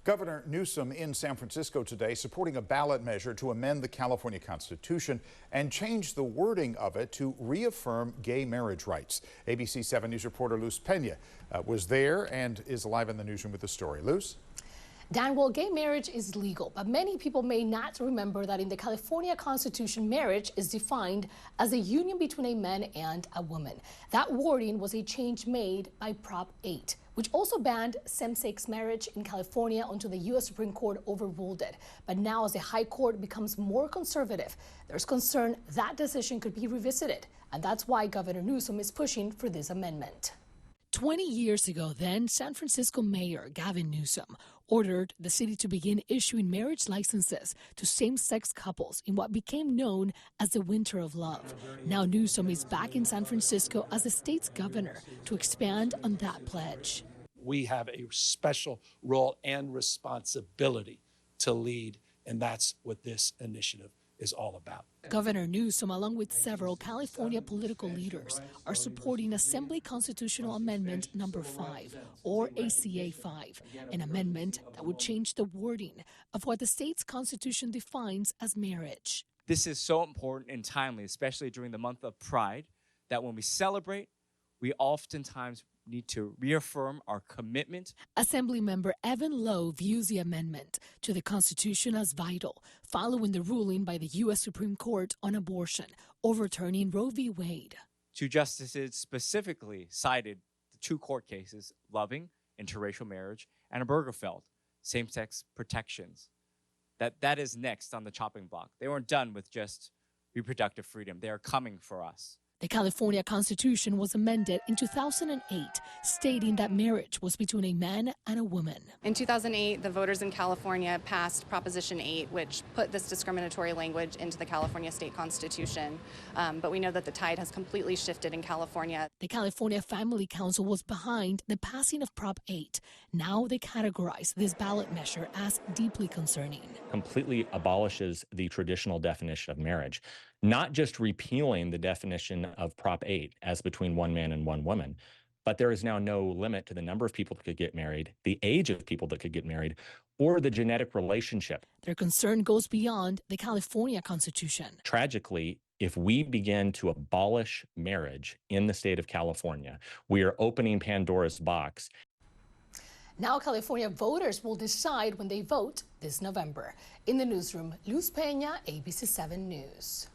Governor Newsom in San Francisco today supporting a ballot measure to amend the California Constitution and change the wording of it to reaffirm gay marriage rights. ABC 7 News reporter Luz Pena was there and is live in the newsroom with the story. Luz? Dan, well, gay marriage is legal, but many people may not remember that in the California Constitution, marriage is defined as a union between a man and a woman. That wording was a change made by Prop 8, which also banned same-sex marriage in California until the U.S. Supreme Court overruled it. But now, as the High Court becomes more conservative, there's concern that decision could be revisited. And that's why Governor Newsom is pushing for this amendment. 20 years ago, then, San Francisco Mayor Gavin Newsom ordered the city to begin issuing marriage licenses to same-sex couples in what became known as the Winter of Love. Now Newsom is back in San Francisco as the state's governor to expand on that pledge. We have a special role and responsibility to lead, and that's what this initiative is all about. Governor Newsom, along with several California political leaders, are supporting Assembly Constitutional Amendment number 5, or ACA 5, an amendment that would change the wording of what the state's constitution defines as marriage. This is so important and timely, especially during the month of Pride, that when we celebrate, we oftentimes need to reaffirm our commitment. Assemblymember Evan Lowe views the amendment to the Constitution as vital, following the ruling by the U.S. Supreme Court on abortion, overturning Roe v. Wade. Two justices specifically cited the two court cases, Loving, interracial marriage, and Obergefell, same-sex protections. That is next on the chopping block. They weren't done with just reproductive freedom. They are coming for us. The California Constitution was amended in 2008, stating that marriage was between a man and a woman. In 2008, the voters in California passed Proposition 8, which put this discriminatory language into the California state constitution. But we know that the tide has completely shifted in California. The California Family Council was behind the passing of Prop 8. Now they categorize this ballot measure as deeply concerning. Completely abolishes the traditional definition of marriage, not just repealing the definition of Prop 8 as between one man and one woman, but there is now no limit to the number of people that could get married, the age of people that could get married, or the genetic relationship. Their concern goes beyond the California Constitution. Tragically, if we begin to abolish marriage in the state of California, we are opening Pandora's box. Now California voters will decide when they vote this November. In the newsroom, Luz Pena, ABC 7 News.